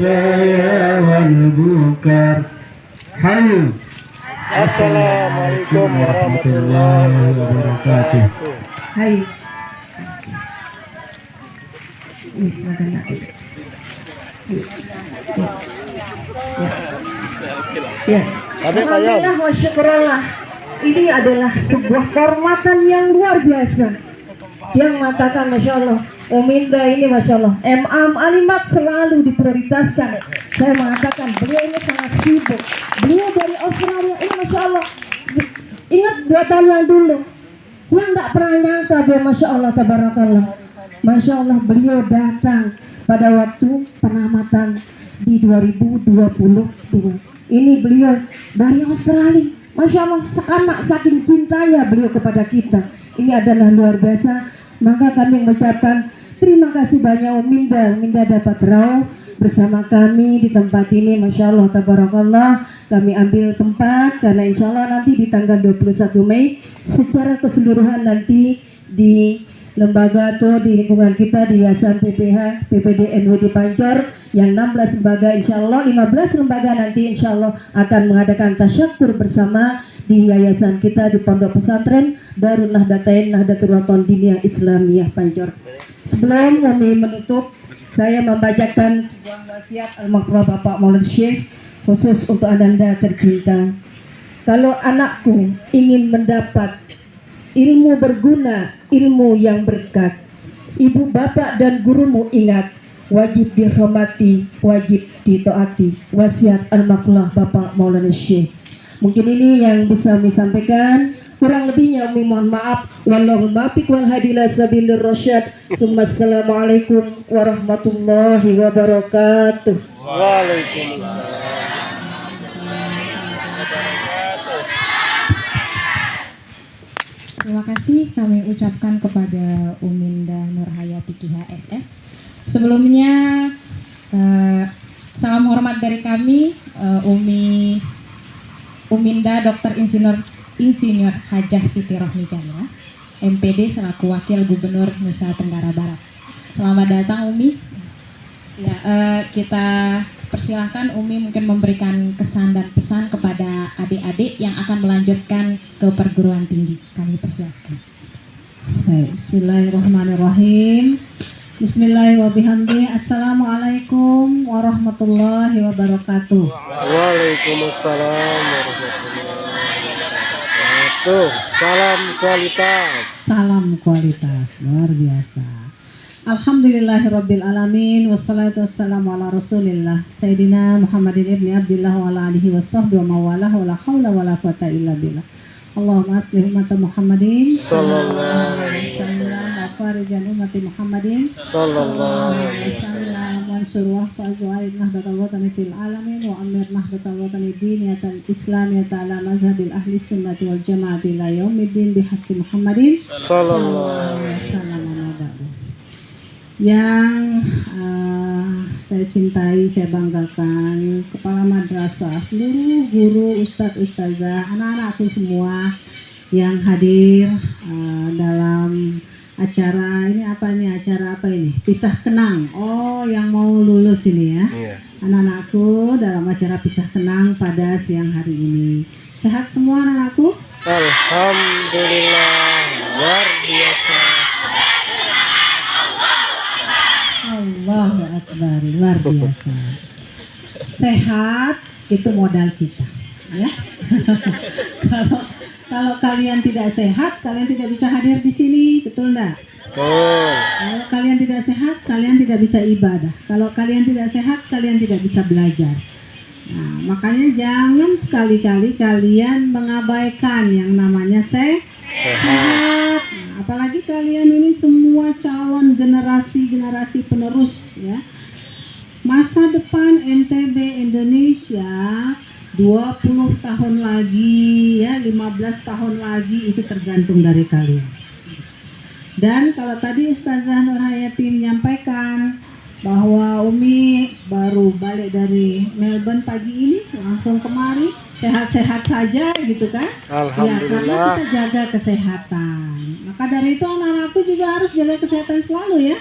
saya wal bukar. Hayu. Assalamualaikum warahmatullahi wabarakatuh. Hai. Ini silakan Nak. Ya. Alhamdulillah wa syukurallah. Ini adalah sebuah kehormatan yang luar biasa. Yang mengatakan Masya Allah, Uminda ini Masya Allah, M.Am Alimat selalu diprioritaskan. Saya mengatakan beliau ini sangat sibuk. Beliau dari Australia ini Masya Allah. Ingat 2 tahun yang dulu, yang nggak pernah nyangka beliau Masya Allah tabarakallah. Masya Allah beliau datang pada waktu penamatan di 2022. Ini beliau dari Australia. Masya Allah, sekanak saking cintanya beliau kepada kita. Ini adalah luar biasa. Maka kami mengucapkan terima kasih banyak Uminda. Uminda dapat rawuh bersama kami di tempat ini. Masya Allah, tabarakallah. Kami ambil tempat karena insya Allah nanti di tanggal 21 Mei secara keseluruhan nanti di lembaga atau di lingkungan kita di Yayasan PPH PPD NWD Pancor yang 16 lembaga insya Allah 15 lembaga nanti insya Allah akan mengadakan tasyakur bersama di yayasan kita di Pondok Pesantren Darun Nahdlatain Nahdlatul Wathon Diniyah Islamiyah Pancor. Sebelum kami menutup, saya membacakan sebuah wasiat almarhum Bapak Maulana Syekh khusus untuk Anda tercinta. Kalau anakku ingin mendapat ilmu berguna, ilmu yang berkat, ibu bapak dan gurumu ingat, wajib dihormati, wajib ditaati. Wasiat almarhum Bapak Maulana Syekh. Mungkin ini yang bisa kami sampaikan. Kurang lebihnya kami mohon maaf. Wallahul muwaffiq wal hadi ila sabilir rasyad. Assalamualaikum warahmatullahi wabarakatuh. Waalaikumsalam. Terima kasih kami ucapkan kepada Uminda Nurhayati KHSS. Sebelumnya salam hormat dari kami Uminda Dr. Insinyur Hajah Siti Rohmijaya, MPD selaku Wakil Gubernur Nusa Tenggara Barat. Selamat datang Umi. Ya, kita persilahkan Umi mungkin memberikan kesan dan pesan kepada adik-adik yang akan melanjutkan ke perguruan tinggi. Kami persilahkan. Baik, bismillahirrahmanirrahim. Bismillahirrahmanirrahim. Assalamualaikum warahmatullahi wabarakatuh. Waalaikumsalam warahmatullahi wabarakatuh. Salam kualitas. Salam kualitas luar biasa. Alhamdulillahirabbil alamin wassalatu wassalamu ala Rasulillah Sayyidina Muhammadin ibni Abdillah wa ala alihi washabbihi wa mawalah wa la haula wa la quwata illa billah. Allahumma aslih umat Muhammadin sallallahu alaihi wasallam wa farijan umat Muhammadin sallallahu alaihi wasallam wa ansur fa'zu'aid nahdatal watani fil alamin wa amir nahdatal watani diniyatan islamiyatan ala mazhabil ahli sunnati wal jamaati ila yaumiddin bihaqqi Muhammadin sallallahu alaihi wasallam. Yang saya cintai, saya banggakan, kepala madrasah, seluruh guru, ustadz, ustazah, anak-anakku semua yang hadir dalam acara ini. Acara apa ini? Pisah kenang. Oh, yang mau lulus ini ya. Anak-anakku dalam acara pisah kenang pada siang hari ini. Sehat semua anak-anakku? Alhamdulillah, luar biasa. Allahu Akbar, luar biasa. Sehat itu modal kita, ya. Kalau kalian tidak sehat, kalian tidak bisa hadir di sini, betul enggak? Betul. Kalau kalian tidak sehat, kalian tidak bisa ibadah. Kalau kalian tidak sehat, kalian tidak bisa belajar. Nah, makanya jangan sekali-kali kalian mengabaikan yang namanya sehat. Nah, apalagi kalian ini semua calon generasi penerus ya. Masa depan NTB Indonesia 20 tahun lagi ya, 15 tahun lagi itu tergantung dari kalian. Dan kalau tadi Ustazah Nurhayati menyampaikan bahwa Umi baru balik dari Melbourne pagi ini langsung kemari, sehat-sehat saja gitu kan? Ya, karena kita jaga kesehatan. Maka dari itu anak-anakku juga harus jaga kesehatan selalu ya.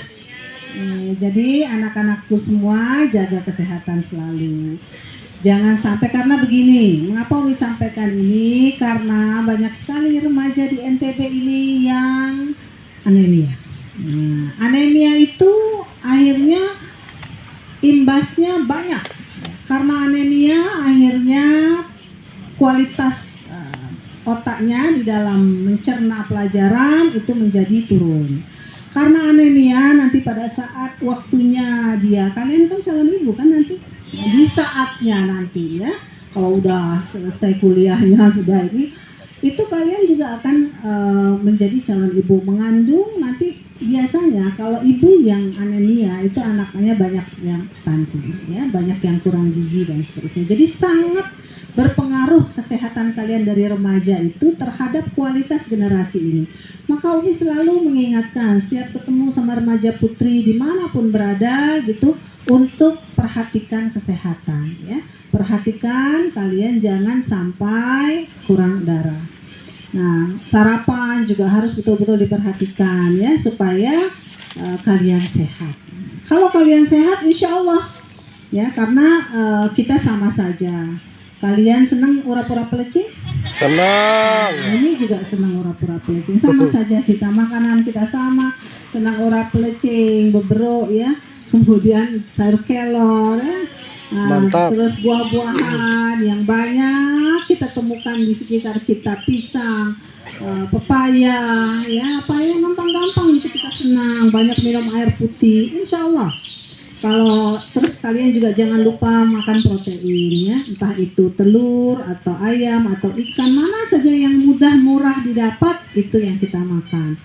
Jadi anak-anakku semua jaga kesehatan selalu. Jangan sampai, karena begini, mengapa Umi sampaikan ini? Karena banyak sekali remaja di NTB ini yang anemia. Nah, anemia itu akhirnya imbasnya banyak. Karena anemia akhirnya kualitas otaknya di dalam mencerna pelajaran itu menjadi turun. Karena anemia nanti pada saat waktunya dia, kalian kan calon ibu kan nanti, di saatnya nanti ya, kalau udah selesai kuliahnya sudah ini, itu kalian juga akan menjadi calon ibu mengandung. Nanti biasanya kalau ibu yang anemia itu anaknya banyak yang stunting ya, banyak yang kurang gizi dan seterusnya. Jadi sangat berpengaruh kesehatan kalian dari remaja itu terhadap kualitas generasi ini. Maka Umi selalu mengingatkan setiap ketemu sama remaja putri dimanapun berada gitu, untuk perhatikan kesehatan ya. Perhatikan kalian jangan sampai kurang darah. Nah, sarapan juga harus betul-betul diperhatikan ya, supaya kalian sehat. Kalau kalian sehat insya Allah ya, karena kita sama saja. Kalian senang ura-ura pelecing? Senang. Ini juga senang ura-ura pelecing. Sama saja kita, makanan kita sama. Senang ura pelecing, beberok ya. Kemudian sayur kelor ya. Mantap. Terus buah-buahan yang banyak kita temukan di sekitar kita, pisang, pepaya ya, apa yang gampang-gampang itu kita senang. Banyak minum air putih, insya Allah. Kalau terus kalian juga jangan lupa makan protein ya, entah itu telur atau ayam atau ikan, mana saja yang mudah murah didapat itu yang kita makan.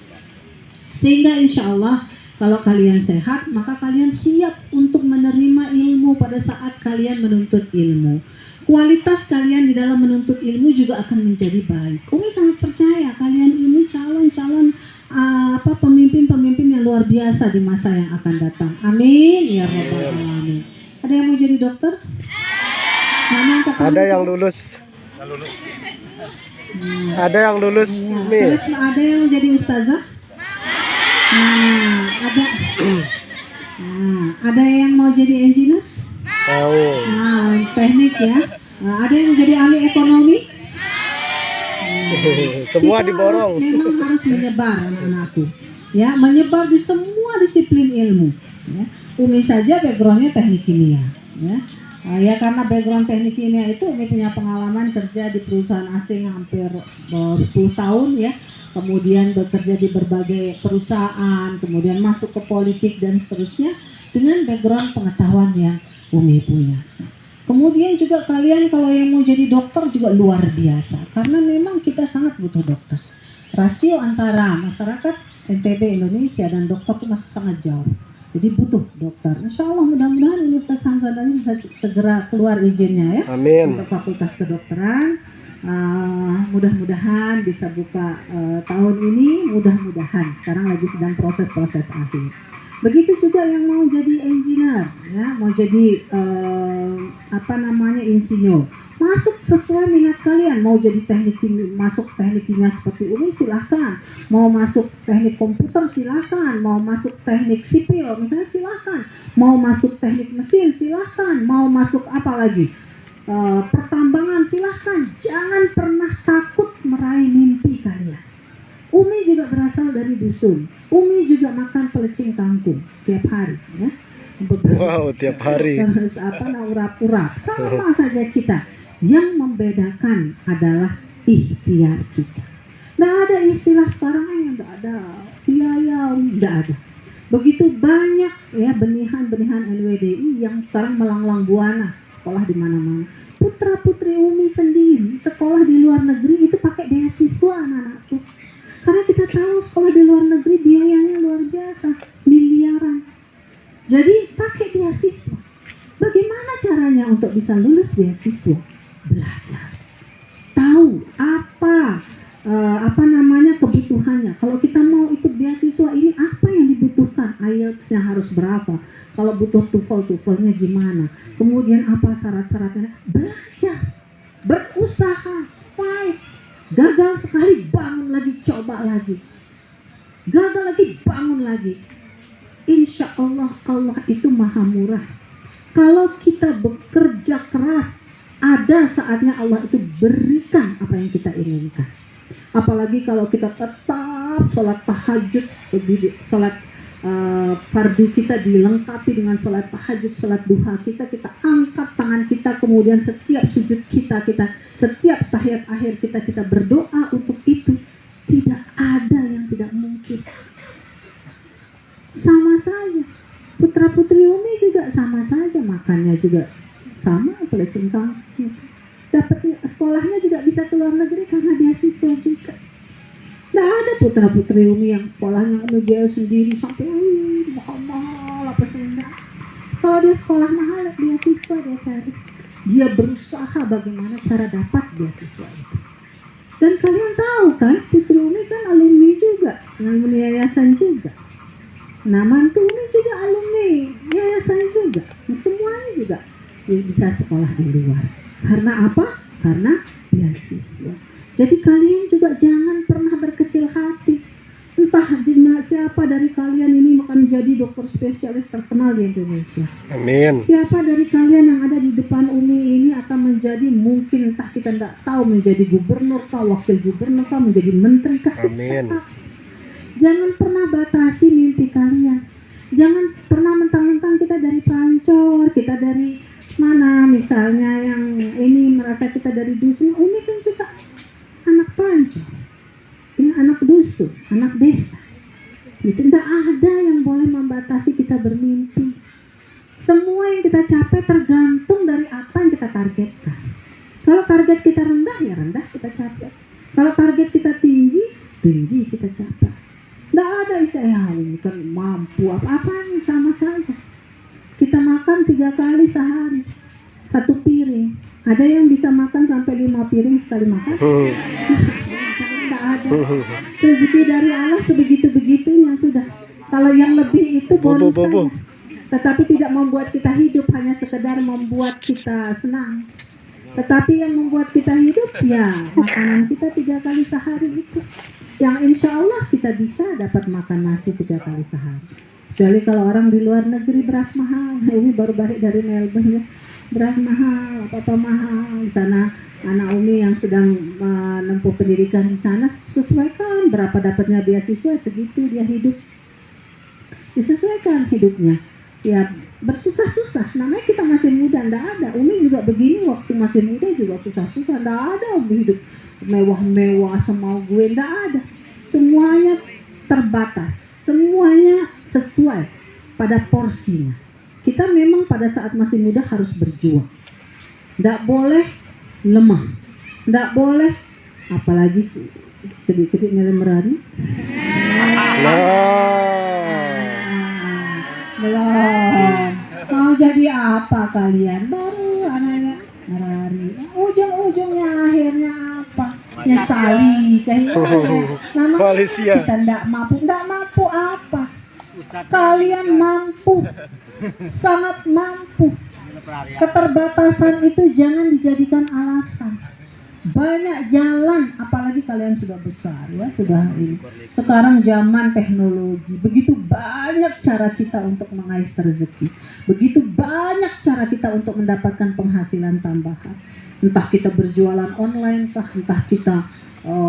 Sehingga insya Allah kalau kalian sehat, maka kalian siap untuk menerima ilmu pada saat kalian menuntut ilmu. Kualitas kalian di dalam menuntut ilmu juga akan menjadi baik. Umi sangat percaya kalian ini calon-calon pemimpin-pemimpin yang luar biasa di masa yang akan datang. Amin ya rabbal alamin. Ada yang mau jadi dokter? Ada yang lulus. Ada yang lulus. Ya. Terus ada yang jadi ustazah? Nah, ada yang mau jadi engineer? Tahu. Nah, teknik ya. Nah, ada yang jadi ahli ekonomi? Semua Kita diborong. memang harus menyebar anak-anakku. Ya, menyebar di semua disiplin ilmu. Ya. Umi saja backgroundnya teknik kimia. Ya. Ya karena background teknik kimia itu Umi punya pengalaman kerja di perusahaan asing hampir 10 tahun ya. Kemudian bekerja di berbagai perusahaan, kemudian masuk ke politik dan seterusnya dengan background pengetahuan yang Umi punya. Kemudian juga kalian kalau yang mau jadi dokter juga luar biasa, karena memang kita sangat butuh dokter. Rasio antara masyarakat NTB Indonesia dan dokter itu masih sangat jauh. Jadi butuh dokter. Insya Allah mudah-mudahan Universitas Hamzah bisa segera keluar izinnya ya. Amin. Untuk fakultas kedokteran. Mudah-mudahan bisa buka tahun ini, mudah-mudahan. Sekarang lagi sedang proses-proses akhir. Begitu juga yang mau jadi engineer, ya, mau jadi insinyur, masuk sesuai minat kalian. Mau jadi teknik kimia, masuk teknik kimia seperti Umi silahkan. Mau masuk teknik komputer silahkan. Mau masuk teknik sipil misalnya silahkan. Mau masuk teknik mesin silahkan. Mau masuk apa lagi? Pertambangan silahkan. Jangan pernah takut meraih mimpi kalian. Umi juga berasal dari dusun. Umi juga makan pelecing kangkung tiap hari ya. Wow, tiap hari. Terus urap-urap. Sama saja kita. Yang membedakan adalah ikhtiar kita. Nggak ada istilah sekarang yang nggak ada. Iya, nggak ada. Begitu banyak ya benihan-benihan NWDI yang sekarang melanglang buana sekolah di mana-mana. Putra-putri Umi sendiri sekolah di luar negeri itu pakai beasiswa anak-anakku. Karena kita tahu sekolah di luar negeri biayanya luar biasa, miliaran. Jadi pakai beasiswa. Bagaimana caranya untuk bisa lulus beasiswa? Belajar. Tahu kebutuhannya. Kalau kita mau ikut beasiswa ini apa yang dibutuhkan? IELTS-nya harus berapa? Kalau butuh TOEFL-nya gimana? Kemudian apa syarat-syaratnya? Belajar, berusaha, fight. Gagal sekali, bangun lagi, coba lagi. Gagal lagi, bangun lagi. insya Allah Allah itu maha murah. Kalau kita bekerja keras, ada saatnya Allah itu berikan apa yang kita inginkan. Apalagi kalau kita tetap sholat tahajud, sholat fardu kita dilengkapi dengan sholat tahajud, sholat duha kita angkat tangan kita, kemudian setiap sujud kita setiap tahiyat akhir kita berdoa untuk itu. Tidak ada yang tidak mungkin. Sama saja, putra putri Umi juga sama saja, makannya juga sama, pelecing kaki. Dapatnya sekolahnya juga bisa ke luar negeri karena beasiswa juga. Tidak ada putra putri Umi yang sekolahnya biaya sendiri sampai mahal apa sih. Kalau dia sekolah mahal, beasiswa dia cari. Dia berusaha bagaimana cara dapat beasiswa itu. Dan kalian tahu kan, putri Umi kan alumni juga, alumni yayasan juga. Nah, mantu Umi juga alumni yayasan juga. Nah, semuanya juga bisa sekolah di luar. Karena apa? Karena beasiswa. Jadi kalian juga jangan pernah berkecil hati. Entah siapa dari kalian ini akan menjadi dokter spesialis terkenal di Indonesia. Amin. Siapa dari kalian yang ada di depan Umi ini akan menjadi, mungkin entah kita tidak tahu, menjadi gubernur kah, wakil gubernur kah, menjadi menteri kah. Amin. Jangan pernah batasi mimpi kalian. Jangan pernah mentang-mentang kita dari Pancor, kita dari mana, misalnya yang ini merasa kita dari dusun. Umi kan juga anak Pancor, ini anak dusun, anak desa. Itu tidak ada yang boleh membatasi kita bermimpi. Semua yang kita capai tergantung dari apa yang kita targetkan. Kalau target kita rendah, ya rendah kita capai. Kalau target kita tinggi, tinggi kita capai. Tidak ada istilah ini kan mampu apa-apanya, sama saja. Kita makan 3 kali sehari, 1 piring. Ada yang bisa makan sampai 5 piring sekali makan? Tidak ada. Rezeki dari Allah sebegitu-begitunya sudah. Kalau yang lebih itu bonus saja. Tetapi tidak membuat kita hidup, hanya sekedar membuat kita senang. Tetapi yang membuat kita hidup, ya makanan kita 3 kali sehari itu. Yang insya Allah kita bisa dapat makan nasi 3 kali sehari. Kecuali kalau orang di luar negeri beras mahal. Ini baru balik dari Melbourne ya. Beras mahal, apa-apa mahal. Di sana anak Umi yang sedang menempuh pendidikan di sana, sesuaikan berapa dapatnya beasiswa, segitu dia hidup. Disesuaikan hidupnya. Ya bersusah-susah. Namanya kita masih muda, ndak ada. Umi juga begini waktu masih muda juga susah-susah. Ndak ada Umi hidup mewah-mewah semau gue, ndak ada. Semuanya terbatas. Semuanya sesuai pada porsinya. Kita memang pada saat masih muda harus berjuang. Ndak boleh lemah. Ndak boleh, apalagi sih kedip-kedip merari. Belum. Mau jadi apa kalian? Baru anaknya merari. Ujung-ujungnya akhirnya apa? Nyesali kehilangan. Koalisia. Kita ndak mampu apa? Kalian mampu, sangat mampu. Keterbatasan itu jangan dijadikan alasan. Banyak jalan, apalagi kalian sudah besar ya, sudah ini. Sekarang zaman teknologi, begitu banyak cara kita untuk mengais rezeki. Begitu banyak cara kita untuk mendapatkan penghasilan tambahan. Entah kita berjualan online kah, entah kita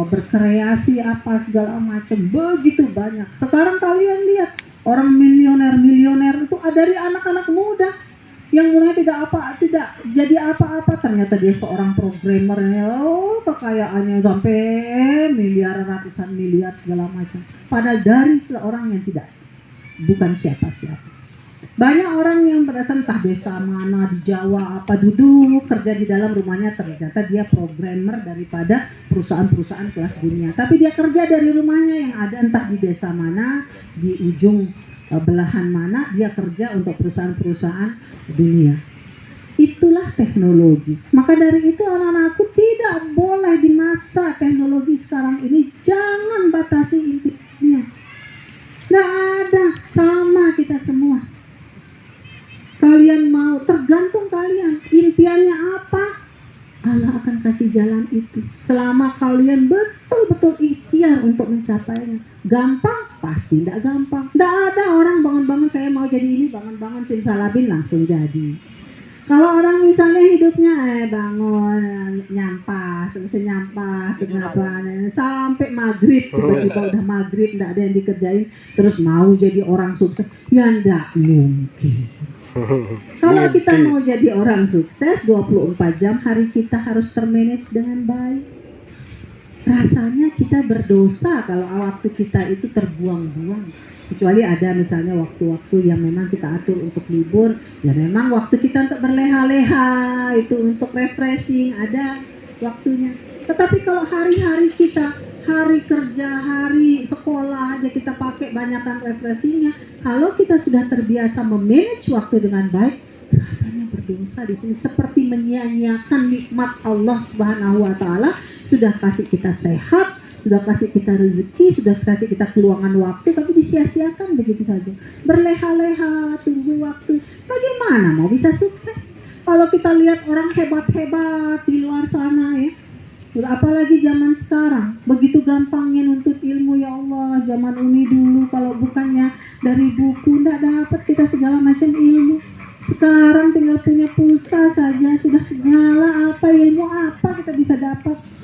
berkreasi apa segala macam, begitu banyak. Sekarang kalian lihat orang milioner itu dari anak-anak muda yang mulai tidak jadi apa-apa, ternyata dia seorang programmer. Kekayaannya sampai miliaran, ratusan miliar segala macam, padahal dari seorang yang bukan siapa-siapa. Banyak orang yang berasal entah desa mana di Jawa apa, duduk kerja di dalam rumahnya, ternyata dia programmer daripada perusahaan-perusahaan kelas dunia. Tapi dia kerja dari rumahnya yang ada entah di desa mana, di ujung belahan mana, dia kerja untuk perusahaan-perusahaan dunia. Itulah teknologi. Maka dari itu anak-anakku tidak boleh di masa teknologi sekarang ini, jangan batasi impiannya. Nggak ada, sama kita semua. Kalian mau, tergantung kalian. Impiannya apa? Allah akan kasih jalan itu. Selama kalian betul-betul ikhlas ikhtiar untuk mencapainya. Gampang? Pasti tidak gampang. Tidak ada orang bangun-bangun saya mau jadi ini, bangun-bangun simsalabim langsung jadi. Kalau orang misalnya hidupnya bangun nyampah, selesai nyampah, kenapa sampai maghrib, tiba-tiba udah maghrib tidak ada yang dikerjain, terus mau jadi orang sukses, ya tidak mungkin. Kalau kita mau jadi orang sukses, 24 jam hari kita harus termanage dengan baik. Rasanya kita berdosa kalau waktu kita itu terbuang-buang. Kecuali ada misalnya waktu-waktu yang memang kita atur untuk libur, ya memang waktu kita untuk berleha-leha, itu untuk refreshing, ada waktunya. Tetapi kalau hari-hari kita, hari kerja, hari sekolah aja kita pakai banyakkan refreshingnya, kalau kita sudah terbiasa memanage waktu dengan baik, rasanya berdosa di sini, seperti menyia-nyiakan nikmat Allah Subhanahu wa taala. Sudah kasih kita sehat, sudah kasih kita rezeki, sudah kasih kita keluangan waktu, tapi disia-siakan begitu saja. Berleha-leha, tunggu waktu. Bagaimana mau bisa sukses? Kalau kita lihat orang hebat-hebat di luar sana ya, apalagi zaman sekarang, begitu gampangnya nuntut ilmu, ya Allah. Zaman Umi dulu kalau bukannya dari buku, tidak dapat kita segala macam ilmu. Sekarang tinggal punya pulsa saja, sudah segala apa ilmu apa kita bisa dapat.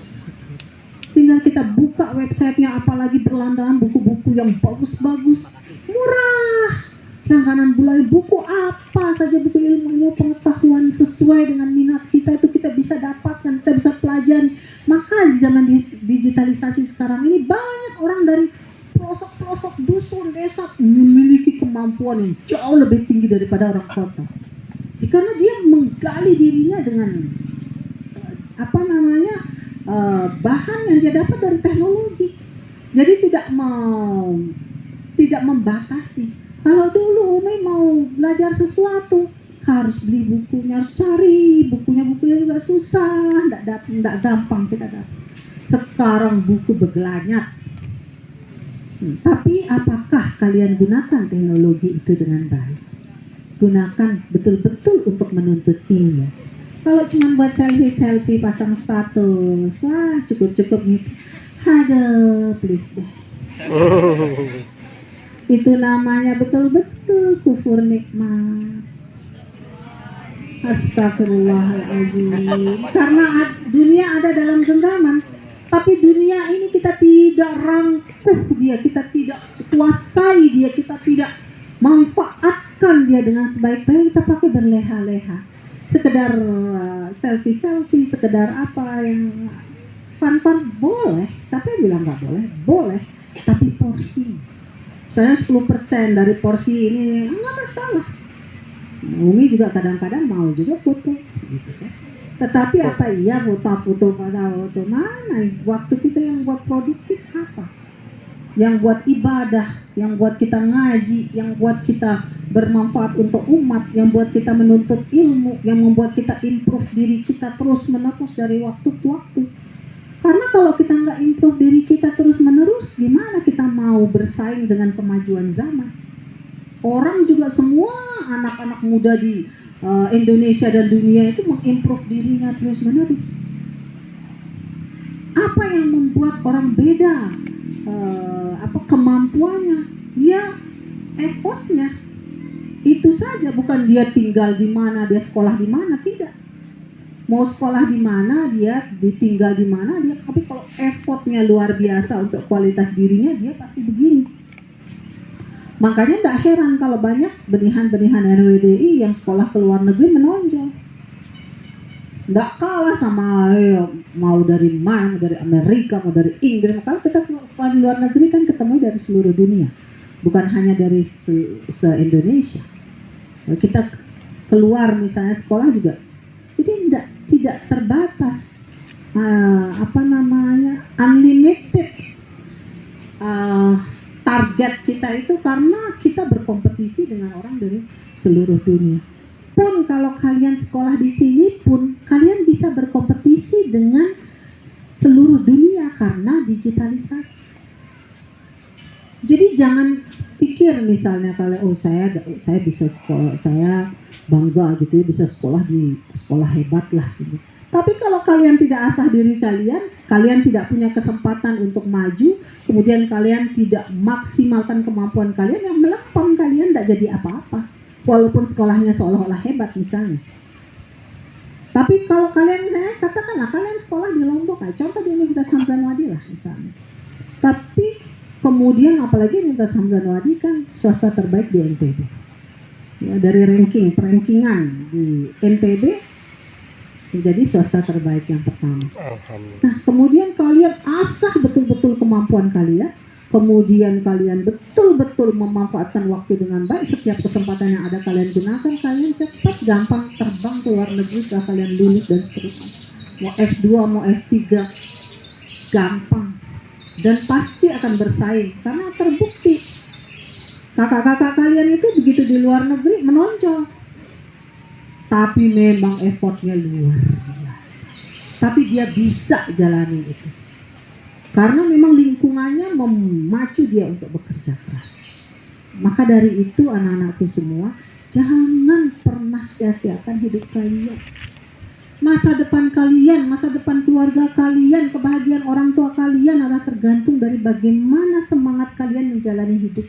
Tinggal kita buka websitenya, apalagi berlandaran buku-buku yang bagus-bagus, murah. Langganan bulan buku apa saja, buku ilmu pengetahuan sesuai dengan minat kita itu kita bisa dapatkan, kita bisa pelajari. Maka di zaman digitalisasi sekarang ini banyak orang dari pelosok-pelosok dusun, desa memiliki kemampuan yang jauh lebih tinggi daripada orang kota. Karena dia menggali dirinya dengan bahan yang dia dapat dari teknologi. Jadi tidak membatasi. Kalau dulu Umi mau belajar sesuatu harus beli bukunya, harus cari bukunya juga susah, tidak gampang kita dapat. Sekarang buku bergelanyat. Tapi apakah kalian gunakan teknologi itu dengan baik? Gunakan betul-betul untuk menuntut ilmu. Kalau cuma buat selfie, pasang status, wah cukup gitu. Aduh, please deh. Itu namanya betul-betul kufur nikmat. Astagfirullahaladzim. Karena dunia ada dalam genggaman, tapi dunia ini kita tidak rangkuh dia, kita tidak kuasai dia, kita tidak manfaatkan dia dengan sebaik-baik. Kita pakai berleha-leha, sekedar selfie, sekedar apa yang fun boleh. Siapa yang bilang nggak boleh? Boleh, tapi porsi. Saya 10% dari porsi ini nggak masalah. Umi juga kadang-kadang mau juga foto, gitu kan. Tetapi apa iya foto mana? Waktu kita yang buat produktif apa? Yang buat ibadah, yang buat kita ngaji, yang buat kita bermanfaat untuk umat, yang buat kita menuntut ilmu, yang membuat kita improve diri kita terus menerus dari waktu ke waktu. Karena kalau kita nggak improve diri kita terus menerus, gimana kita mau bersaing dengan kemajuan zaman? Orang juga semua anak-anak muda di Indonesia dan dunia itu mengimprove dirinya terus menerus. Apa yang membuat orang beda? Kemampuannya? Ya effortnya. Itu saja, bukan dia tinggal di mana, dia sekolah di mana, tidak. Mau sekolah di mana, dia ditinggal di mana, dia. Tapi kalau effortnya luar biasa untuk kualitas dirinya, dia pasti begini. Makanya tidak heran kalau banyak benihan-benihan NWDI yang sekolah ke luar negeri menonjol. Tidak kalah sama mau dari mana, dari Amerika, mau dari Inggris. Kalau kita sekolah di luar negeri kan ketemu dari seluruh dunia, bukan hanya dari se-Indonesia. Kita keluar misalnya sekolah juga, jadi tidak terbatas, unlimited target kita itu, karena kita berkompetisi dengan orang dari seluruh dunia. Pun kalau kalian sekolah di sini pun kalian bisa berkompetisi dengan seluruh dunia karena digitalisasi. Jadi jangan pikir misalnya kalau saya bisa sekolah, saya bangga gitu ya bisa sekolah di sekolah hebat lah gitu. Tapi kalau kalian tidak asah diri kalian, kalian tidak punya kesempatan untuk maju, kemudian kalian tidak maksimalkan kemampuan kalian, yang melempem kalian tidak jadi apa-apa. Walaupun sekolahnya seolah-olah hebat misalnya. Tapi kalau kalian, saya katakanlah kalian sekolah di Lombok, contoh di Universitas Hamzanwadi lah misalnya. Tapi kemudian apalagi Universitas Hamzanwadi kan swasta terbaik di NTB. Ya, dari rankingan di NTB menjadi swasta terbaik yang pertama. Alhamdulillah. Nah, kemudian kalian asah betul-betul kemampuan kalian, kemudian kalian betul-betul memanfaatkan waktu dengan baik, setiap kesempatan yang ada kalian gunakan, kalian cepat gampang terbang ke luar negeri setelah kalian lulus dan seterusnya. Mau S2, mau S3, gampang. Dan pasti akan bersaing, karena terbukti kakak-kakak kalian itu begitu di luar negeri menonjol. Tapi memang effortnya luar biasa. Tapi dia bisa jalani itu. Karena memang lingkungannya memacu dia untuk bekerja keras. Maka dari itu anak-anakku semua, jangan pernah sia-siakan hidup kalian. Masa depan kalian, masa depan keluarga kalian, kebahagiaan orang tua kalian adalah tergantung dari bagaimana semangat kalian menjalani hidup.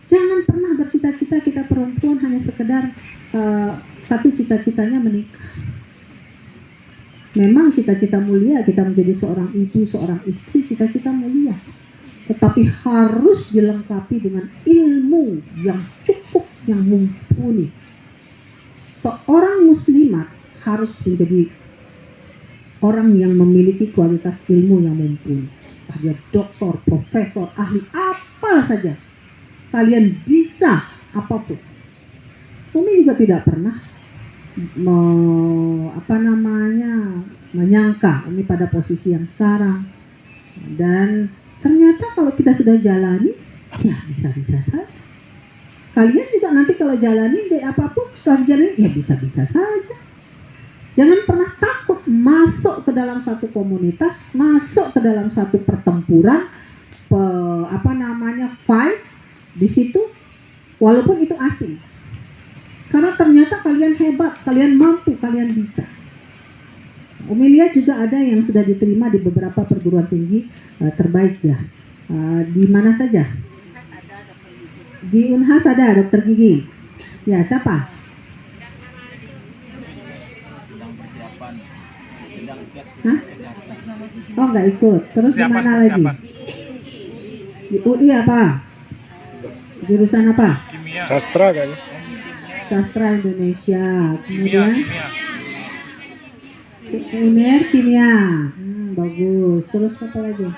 Jangan pernah bercita-cita kita perempuan hanya sekedar satu cita-citanya menikah. Memang cita-cita mulia kita menjadi seorang ibu, seorang istri, cita-cita mulia. Tetapi harus dilengkapi dengan ilmu yang cukup, yang mumpuni. Seorang muslimat harus menjadi orang yang memiliki kualitas ilmu yang mumpuni. Entah dia doktor, profesor, ahli, apa saja. Kalian bisa apapun. Umi juga tidak pernah menyangka Umi pada posisi yang sekarang. Dan ternyata kalau kita sudah jalani, ya bisa-bisa saja. Kalian juga nanti kalau jalani jadi apapun setelah jalani, ya bisa-bisa saja. Jangan pernah takut masuk ke dalam satu komunitas, masuk ke dalam satu pertempuran, fight di situ, walaupun itu asing. Karena ternyata kalian hebat, kalian mampu, kalian bisa. Umi lihat juga ada yang sudah diterima di beberapa perguruan tinggi terbaik ya. Di mana saja? Di Unhas ada dokter gigi. Ya, siapa? Hah? Oh, nggak ikut. Terus di mana lagi? Di UI apa? Jurusan apa? Sastra kan? Sastra Indonesia. Kemudian UNER kimia. Bagus. Terus apa lagi?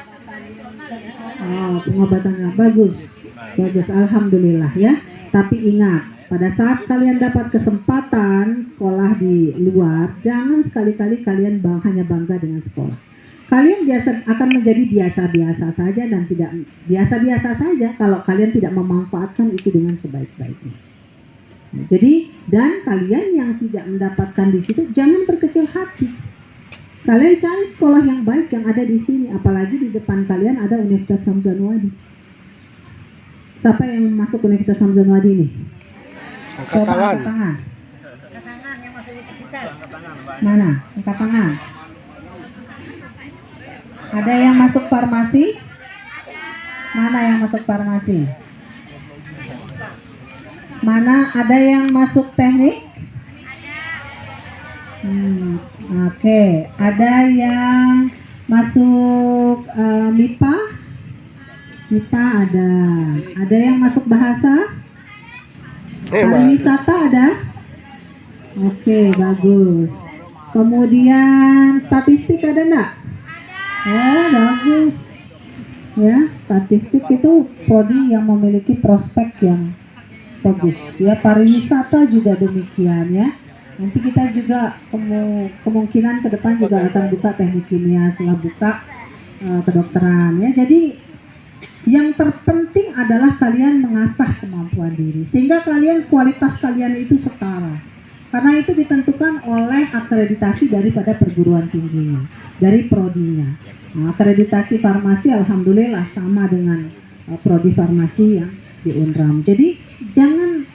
Oh, pengobatannya bagus. Bagus, alhamdulillah ya. Tapi ingat, pada saat kalian dapat kesempatan sekolah di luar, jangan sekali-kali kalian hanya bangga dengan sekolah. Kalian akan menjadi biasa-biasa saja dan tidak biasa-biasa saja kalau kalian tidak memanfaatkan itu dengan sebaik-baiknya. Nah, jadi, dan kalian yang tidak mendapatkan di situ, jangan berkecil hati. Kalian cari sekolah yang baik yang ada di sini, apalagi di depan kalian ada Universitas Hamzanwadi. Siapa yang masuk Universitas Hamzanwadi ini? Angkat Coba tangan. angkat tangan. Mana? Angkat tangan. Ada yang masuk farmasi? Mana yang masuk farmasi? Mana ada yang masuk teknik? Oke. Ada yang masuk MIPA? MIPA ada. Ada yang masuk bahasa? Pariwisata ada? Oke, bagus. Kemudian statistik ada enggak? Oh, bagus. Ya, statistik itu prodi yang memiliki prospek yang bagus. Ya, pariwisata juga demikian ya. Nanti kita juga kemungkinan ke depan juga akan buka teknik kimia setelah buka kedokteran ya. Jadi yang terpenting adalah kalian mengasah kemampuan diri sehingga kualitas kalian itu setara. Karena itu ditentukan oleh akreditasi daripada perguruan tingginya, dari prodinya. Nah, akreditasi farmasi alhamdulillah sama dengan prodi farmasi yang di Unram. Jadi jangan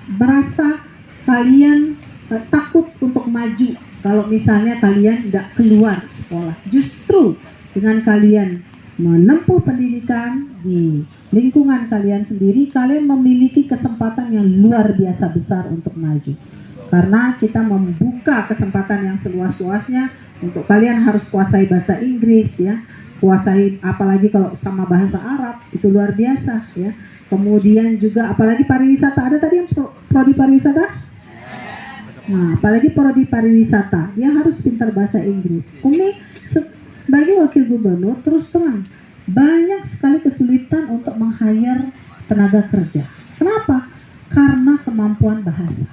merasa kalian takut untuk maju kalau misalnya kalian tidak keluar sekolah. Justru dengan kalian menempuh pendidikan di lingkungan kalian sendiri, kalian memiliki kesempatan yang luar biasa besar untuk maju. Karena kita membuka kesempatan yang seluas-luasnya untuk kalian harus kuasai bahasa Inggris ya, kuasai apalagi kalau sama bahasa Arab itu luar biasa ya. Kemudian juga apalagi pariwisata, ada tadi yang prodi pariwisata? Nah, apalagi prodi pariwisata, dia harus pintar bahasa Inggris. Umi sebagai wakil gubernur terus terang banyak sekali kesulitan untuk meng-hire tenaga kerja. Kenapa? Karena kemampuan bahasa.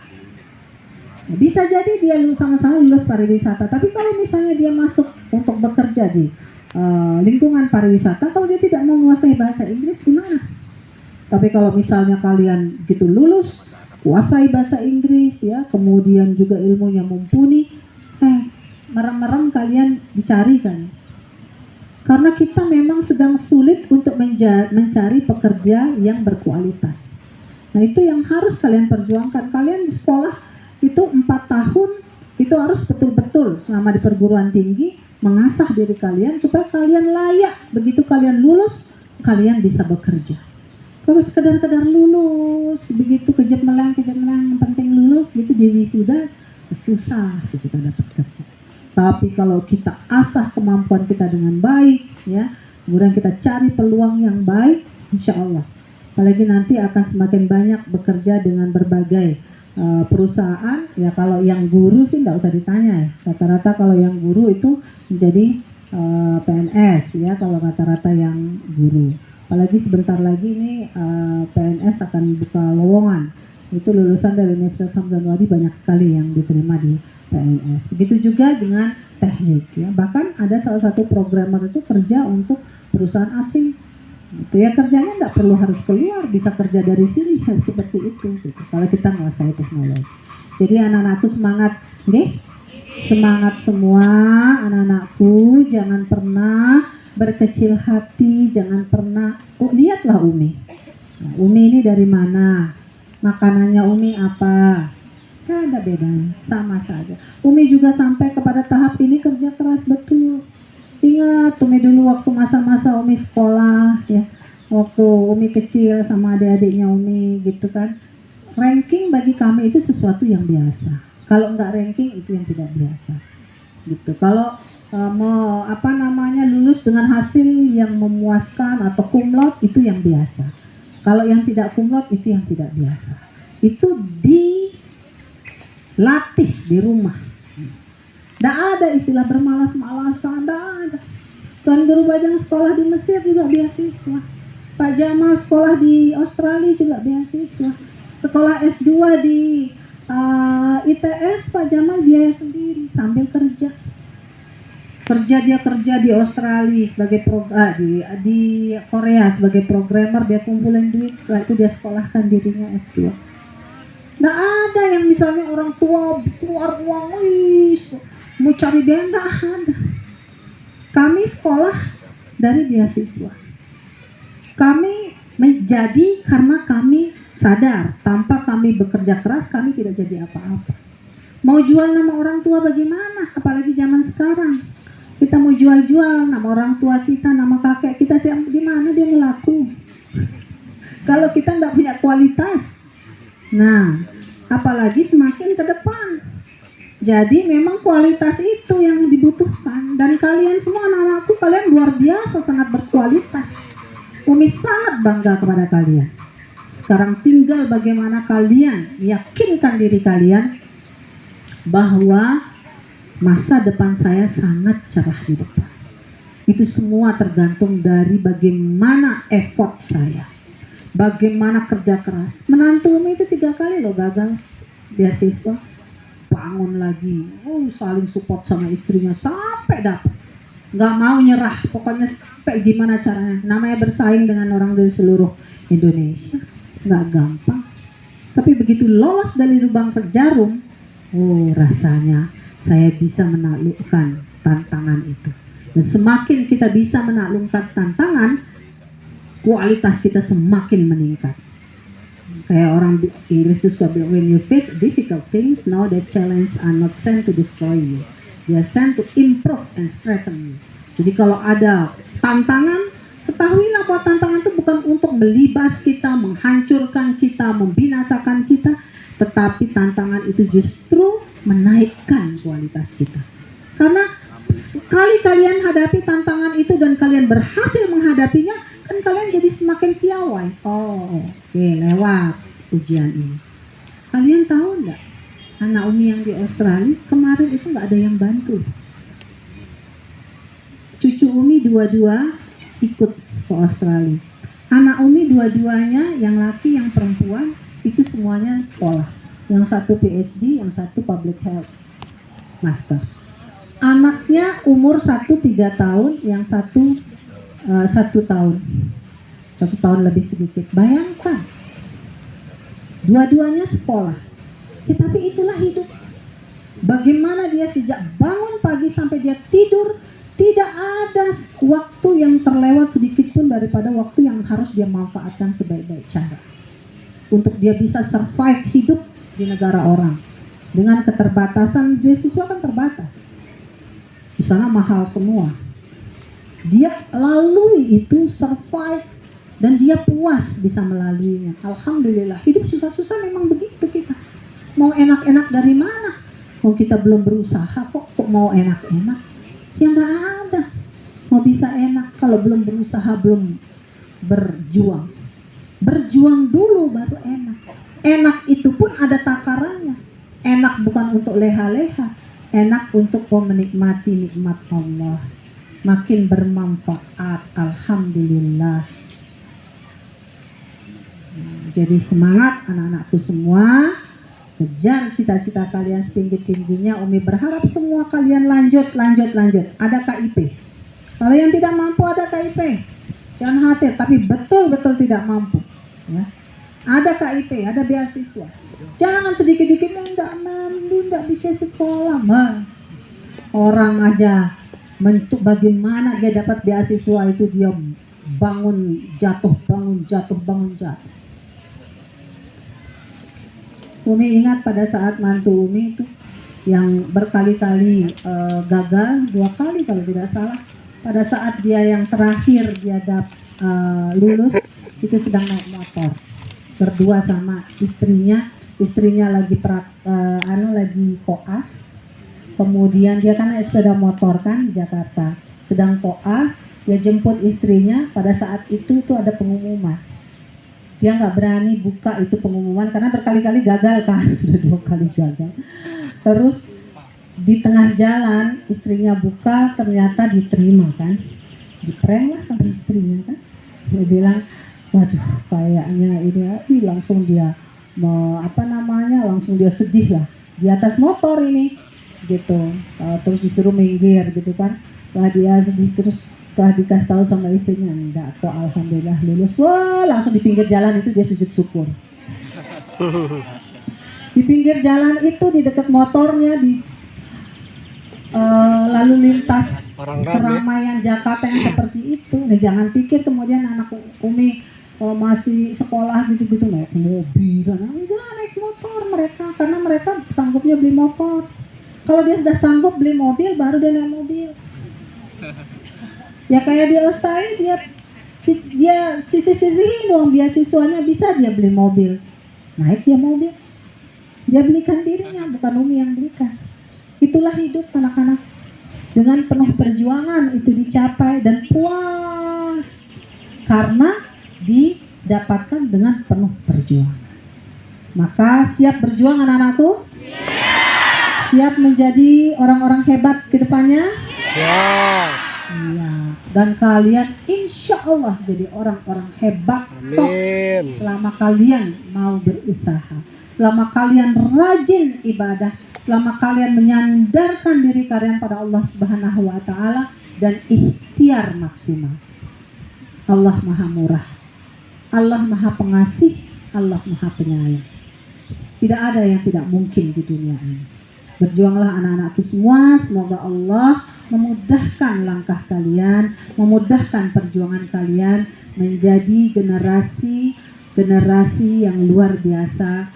Bisa jadi dia sama-sama lulus pariwisata, tapi kalau misalnya dia masuk untuk bekerja di lingkungan pariwisata, kalau dia tidak menguasai bahasa Inggris gimana? Tapi kalau misalnya kalian gitu lulus, kuasai bahasa Inggris ya, kemudian juga ilmunya mumpuni, merem-merem kalian dicari kan? Karena kita memang sedang sulit untuk mencari pekerja yang berkualitas. Nah itu yang harus kalian perjuangkan. Kalian di sekolah itu 4 tahun itu harus betul-betul selama di perguruan tinggi mengasah diri kalian supaya kalian layak. Begitu kalian lulus, kalian bisa bekerja. Kalau sekedar lulus, begitu kejep-meleng, yang penting lulus, gitu di wisuda, susah sih kita dapat kerja. Tapi kalau kita asah kemampuan kita dengan baik, ya, kemudian kita cari peluang yang baik, insya Allah. Apalagi nanti akan semakin banyak bekerja dengan berbagai perusahaan. Ya kalau yang guru sih nggak usah ditanya ya. Rata-rata kalau yang guru itu menjadi PNS ya, kalau rata-rata yang guru. Apalagi sebentar lagi ini PNS akan buka lowongan. Itu lulusan dari Universitas Hamzah banyak sekali yang diterima di PNS. Begitu juga dengan teknik ya. Bahkan ada salah satu programmer itu kerja untuk perusahaan asing. Itu ya, kerjanya nggak perlu harus keluar, bisa kerja dari sini ya, seperti itu gitu. Kalau kita menguasai teknologi. Jadi anak-anakku semangat, nih, semangat semua anak-anakku, jangan pernah berkecil hati, jangan pernah. Lihatlah Umi. Nah, Umi ini dari mana? Makanannya Umi apa? Gak ada bedanya, sama saja. Umi juga sampai kepada tahap ini kerja keras betul. Ingat Umi dulu waktu masa-masa Umi sekolah ya, waktu Umi kecil sama adik-adiknya Umi gitu kan. Ranking bagi kami itu sesuatu yang biasa. Kalau nggak ranking itu yang tidak biasa. Gitu. Kalau mau lulus dengan hasil yang memuaskan atau cum laude itu yang biasa. Kalau yang tidak cum laude itu yang tidak biasa. Itu dilatih di rumah. Tidak ada istilah bermalas-malasan, tidak ada. Tuan Guru Bajang sekolah di Mesir juga beasiswa. Pak Jamal sekolah di Australia juga beasiswa. Sekolah S2 di ITS, Pak Jamal biaya sendiri sambil kerja. Dia kerja di Australia sebagai di Korea sebagai programmer, dia kumpulin duit, setelah itu dia sekolahkan dirinya S2. Tidak ada yang misalnya orang tua keluar uang, mau cari biaya, tidak ada. Kami sekolah dari beasiswa. Kami menjadi karena kami sadar tanpa kami bekerja keras kami tidak jadi apa-apa. Mau jual nama orang tua bagaimana? Apalagi zaman sekarang. Kita mau jual-jual nama orang tua kita, nama kakek kita, di mana dia melaku? Kalau kita tidak punya kualitas. Nah, apalagi semakin ke depan. Jadi memang kualitas itu yang dibutuhkan. Dan kalian semua anak-anakku, kalian luar biasa, sangat berkualitas. Umi sangat bangga kepada kalian. Sekarang tinggal bagaimana kalian yakinkan diri kalian bahwa masa depan saya sangat cerah di depan. Itu semua tergantung dari bagaimana effort saya, bagaimana kerja keras. Menantu Umi itu 3 kali loh gagal beasiswa, bangun lagi, saling support sama istrinya sampai dapat. Nggak mau nyerah, pokoknya sampai gimana caranya. Namanya bersaing dengan orang dari seluruh Indonesia, nggak gampang. Tapi begitu lolos dari lubang jarum, rasanya saya bisa menaklukkan tantangan itu. Dan semakin kita bisa menaklukkan tantangan, kualitas kita semakin meningkat. Kayak orang Inggris itu suka bilang, when you face difficult things, know that challenge are not sent to destroy you. They are sent to improve and strengthen you. Jadi kalau ada tantangan, ketahuilah bahwa tantangan itu bukan untuk melibas kita, menghancurkan kita, membinasakan kita, tetapi tantangan itu justru menaikkan kualitas kita. Karena sekali kalian hadapi tantangan itu dan kalian berhasil menghadapinya, kan kalian jadi semakin piawai. Oh, oke, lewat ujian ini. Kalian tahu nggak, anak Umi yang di Australia kemarin itu nggak ada yang bantu. Cucu Umi dua-dua ikut ke Australia. Anak Umi dua-duanya, yang laki yang perempuan, itu semuanya sekolah. Yang satu PhD, yang satu public health master. Anaknya umur 1 3 tahun, yang satu 1 tahun. 1 tahun lebih sedikit. Bayangkan, dua-duanya sekolah. Ya, tapi itulah hidup. Bagaimana dia sejak bangun pagi sampai dia tidur, tidak ada waktu yang terlewat sedikit pun daripada waktu yang harus dia manfaatkan sebaik-baik cara untuk dia bisa survive hidup di negara orang. Dengan keterbatasan, beasiswa kan terbatas. Di sana mahal semua. Dia lalui itu, survive, dan dia puas bisa melaluinya. Alhamdulillah, hidup susah-susah memang begitu kita. Mau enak-enak dari mana? Mau kita belum berusaha kok mau enak-enak? Ya nggak ada. Mau bisa enak kalau belum berusaha, belum berjuang. Berjuang dulu baru enak. Enak itu pun ada takarannya. Enak bukan untuk leha-leha. Enak untuk menikmati nikmat Allah. Makin bermanfaat. Alhamdulillah. Jadi semangat anak-anakku semua. Kejar cita-cita kalian setinggi-tingginya. Umi berharap semua kalian lanjut. Ada KIP. Kalau yang tidak mampu ada KIP. Jangan khawatir, tapi betul-betul tidak mampu. Ya. Ada KIP, ada beasiswa. Jangan sedikit-sedikit enggak mampu, enggak bisa sekolah. Orang aja bentuk bagaimana dia dapat beasiswa itu, dia bangun jatuh. Umi ingat pada saat mantu Umi itu yang berkali-kali gagal, 2 kali kalau tidak salah. Pada saat dia yang terakhir dia lulus, itu sedang naik motor berdua sama istrinya lagi lagi koas. Kemudian dia kan naik sepeda motor kan di Jakarta, sedang koas, dia jemput istrinya. Pada saat itu ada pengumuman. Dia nggak berani buka itu pengumuman karena berkali-kali gagal kan, sudah 2 kali gagal. Terus di tengah jalan istrinya buka, ternyata diterima kan, diprank lah sama istrinya kan. Dia bilang, waduh kayaknya ini langsung dia langsung dia sedih lah di atas motor ini gitu. Terus disuruh minggir gitu kan. Setelah dia sedih, terus setelah dikasih tahu sama istrinya, enggak kok alhamdulillah lulus. Wah, langsung di pinggir jalan itu dia sujud syukur. Di pinggir jalan itu, di dekat motornya, di lalu lintas keramaian Jakarta yang seperti itu. Nah, jangan pikir kemudian anak Umi masih sekolah gitu-gitu naik mobil. Enggak, naik motor mereka, karena mereka sanggupnya beli motor. Kalau dia sudah sanggup beli mobil, baru dia naik mobil. Ya kayak di Australia, dia sisi-sisihin uang beasiswanya, bisa dia beli mobil. Naik dia mobil. Dia belikan dirinya, bukan Umi yang belikan. Itulah hidup anak-anak. Dengan penuh perjuangan itu dicapai dan puas. Karena didapatkan dengan penuh perjuangan. Maka siap berjuang anak-anakku? Siap menjadi orang-orang hebat ke depannya? Siap. Iya. Dan kalian insya Allah jadi orang-orang hebat. Amin. Selama kalian mau berusaha, selama kalian rajin ibadah, selama kalian menyandarkan diri kalian pada Allah Subhanahu wa Ta'ala dan ikhtiar maksimal. Allah Maha Murah, Allah Maha Pengasih, Allah Maha Penyayang. Tidak ada yang tidak mungkin di dunia ini. Berjuanglah anak-anakku semua. Semoga Allah memudahkan langkah kalian, memudahkan perjuangan kalian menjadi generasi generasi yang luar biasa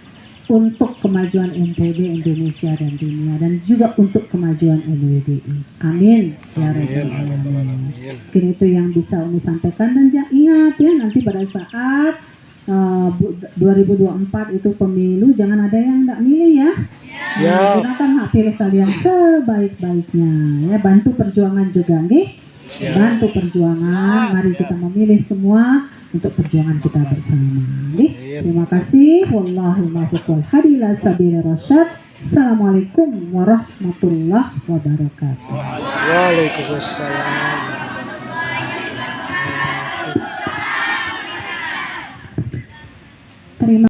untuk kemajuan NTB, Indonesia dan dunia, dan juga untuk kemajuan NWDI. Amin ya rabbal alamin. Mungkin itu yang bisa Umi sampaikan, dan ingat ya, nanti pada saat 2024 itu pemilu, jangan ada yang tidak milih ya. Siap. Gunakan hak pilih kalian sebaik-baiknya ya. Bantu perjuangan juga nih. Bantu perjuangan. Mari kita memilih semua untuk perjuangan kita bersama nih. Terima kasih. Wallahi muwaffiq wal hadi ila sabili rasyad. Assalamualaikum warahmatullahi wabarakatuh. Waalaikumsalam.